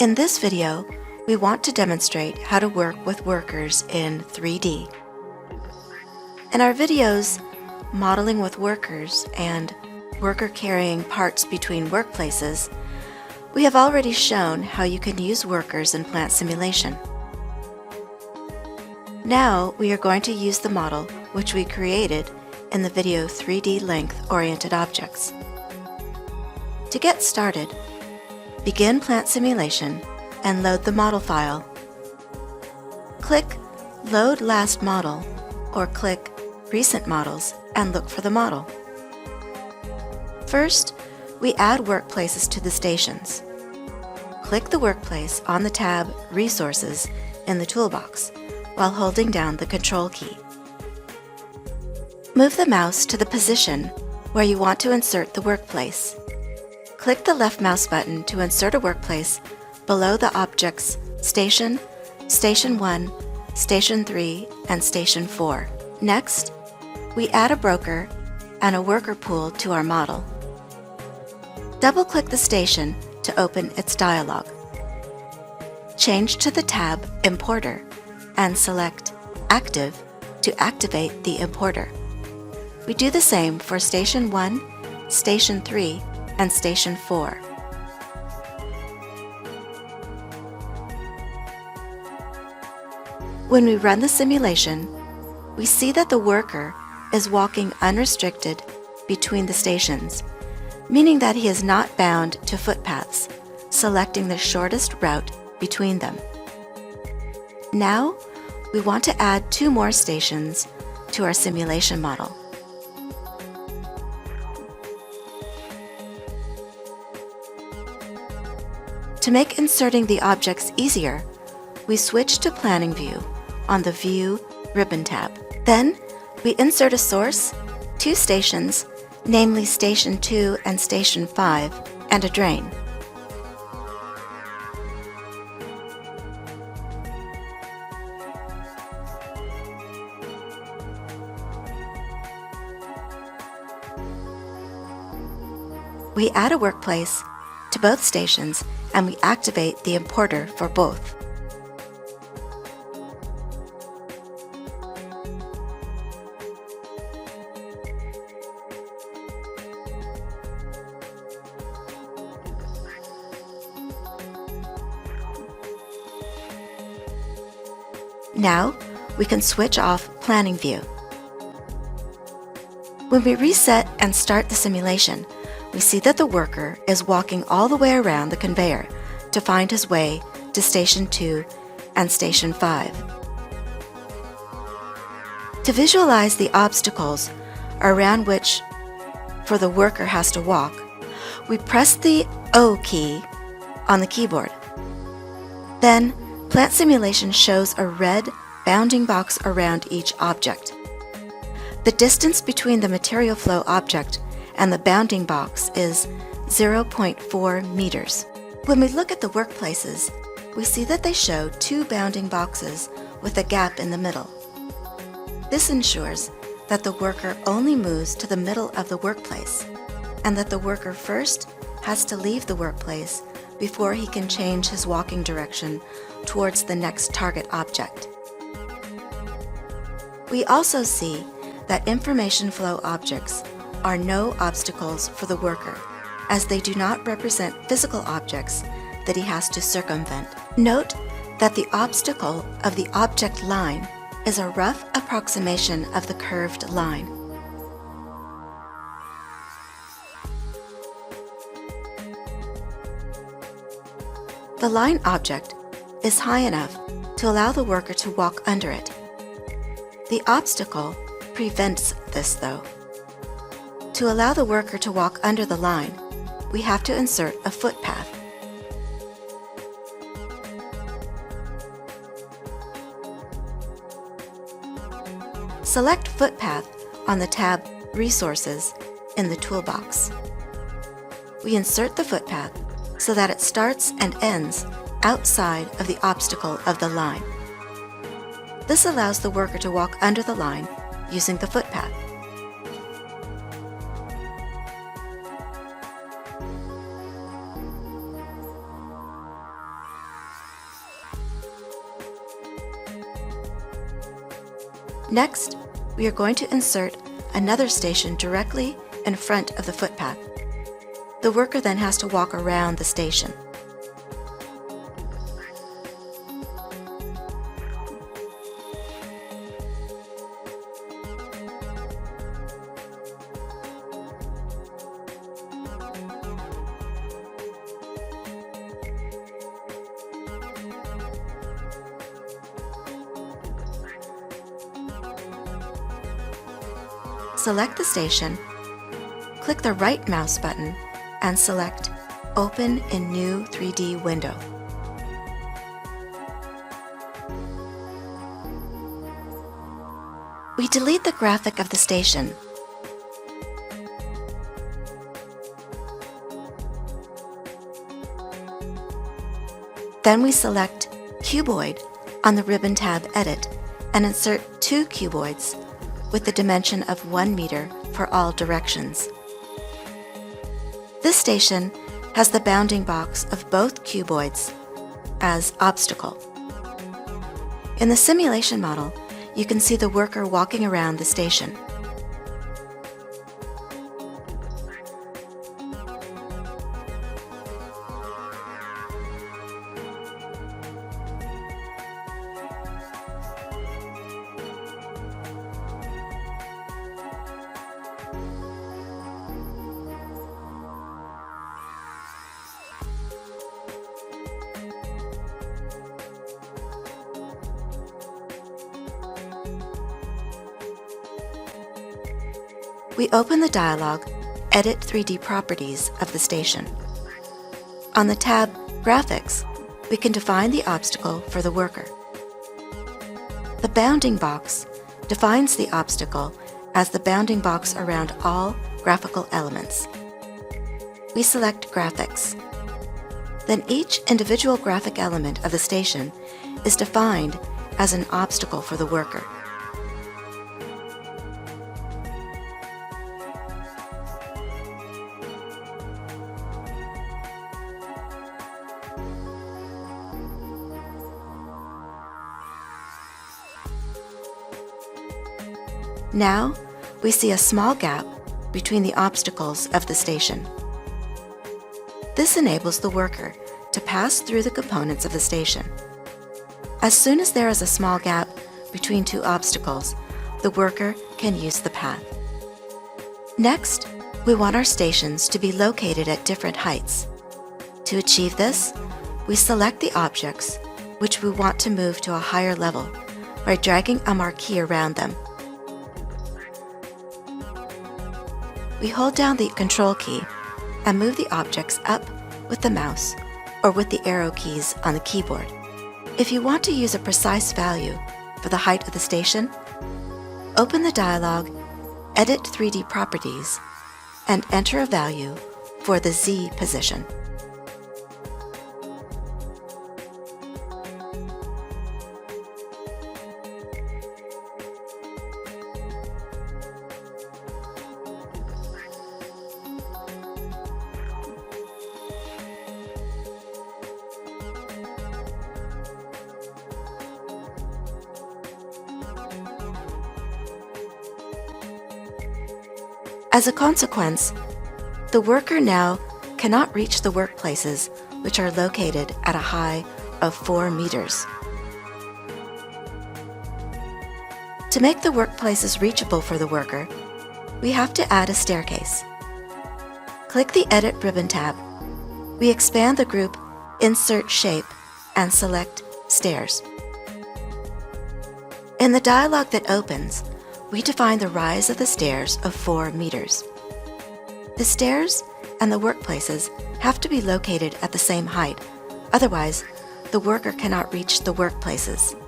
In this video, we want to demonstrate how to work with workers in 3D. In our videos, Modeling with Workers and Worker Carrying Parts Between Workplaces, we have already shown how you can use workers in plant simulation. Now we are going to use the model which we created in the video 3D Length-Oriented Objects. To get started, begin Plant Simulation and load the model file. Click Load Last Model or click Recent Models and look for the model. First, we add workplaces to the stations. Click the workplace on the tab Resources in the toolbox while holding down the Control key. Move the mouse to the position where you want to insert the workplace. Click the left mouse button to insert a workplace below the objects Station, Station 1, Station 3, and Station 4. Next, we add a broker and a worker pool to our model. Double-click the station to open its dialog. Change to the tab Importer and select Active to activate the importer. We do the same for Station 1, Station 3, and Station 4. When we run the simulation, we see that the worker is walking unrestricted between the stations, meaning that he is not bound to footpaths, selecting the shortest route between them. Now, we want to add 2 more stations to our simulation model. To make inserting the objects easier, we switch to Planning View on the View ribbon tab. Then, we insert a source, 2 stations, namely Station 2 and Station 5, and a drain. We add a workplace to both stations and we activate the importer for both. Now, we can switch off Planning View. When we reset and start the simulation, we see that the worker is walking all the way around the conveyor to find his way to Station 2 and Station 5. To visualize the obstacles around which for the worker has to walk, we press the O key on the keyboard. Then, Plant Simulation shows a red bounding box around each object. The distance between the material flow object and the bounding box is 0.4 meters. When we look at the workplaces, we see that they show 2 bounding boxes with a gap in the middle. This ensures that the worker only moves to the middle of the workplace, and that the worker first has to leave the workplace before he can change his walking direction towards the next target object. We also see that information flow objects are no obstacles for the worker, as they do not represent physical objects that he has to circumvent. Note that the obstacle of the object line is a rough approximation of the curved line. The line object is high enough to allow the worker to walk under it. The obstacle prevents this, though. To allow the worker to walk under the line, we have to insert a footpath. Select Footpath on the tab Resources in the toolbox. We insert the footpath so that it starts and ends outside of the obstacle of the line. This allows the worker to walk under the line using the footpath. Next, we are going to insert another station directly in front of the footpath. The worker then has to walk around the station. Select the station, click the right mouse button, and select Open in New 3D Window. We delete the graphic of the station. Then we select Cuboid on the ribbon tab Edit and insert 2 cuboids with the dimension of 1 meter for all directions. This station has the bounding box of both cuboids as obstacle. In the simulation model, you can see the worker walking around the station. We open the dialog Edit 3D Properties of the station. On the tab Graphics, we can define the obstacle for the worker. The bounding box defines the obstacle as the bounding box around all graphical elements. We select Graphics. Then each individual graphic element of the station is defined as an obstacle for the worker. Now, we see a small gap between the obstacles of the station. This enables the worker to pass through the components of the station. As soon as there is a small gap between 2 obstacles, the worker can use the path. Next, we want our stations to be located at different heights. To achieve this, we select the objects which we want to move to a higher level by dragging a marquee around them. We hold down the Control key and move the objects up with the mouse or with the arrow keys on the keyboard. If you want to use a precise value for the height of the station, open the dialog Edit 3D Properties and enter a value for the Z position. As a consequence, the worker now cannot reach the workplaces which are located at a height of 4 meters. To make the workplaces reachable for the worker, we have to add a staircase. Click the Edit ribbon tab. We expand the group Insert Shape and select Stairs. In the dialog that opens, we define the rise of the stairs of 4 meters. The stairs and the workplaces have to be located at the same height, otherwise the worker cannot reach the workplaces.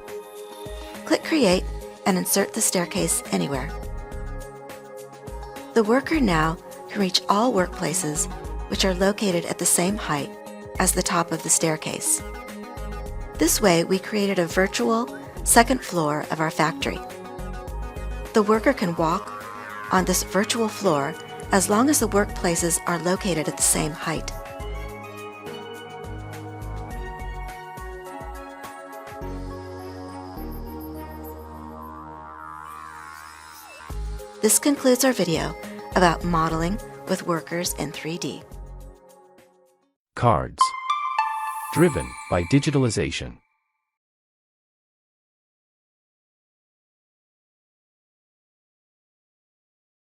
Click Create and insert the staircase anywhere. The worker now can reach all workplaces which are located at the same height as the top of the staircase. This way we created a virtual second floor of our factory. The worker can walk on this virtual floor as long as the workplaces are located at the same height. This concludes our video about modeling with workers in 3D. Cards. Driven by digitalization.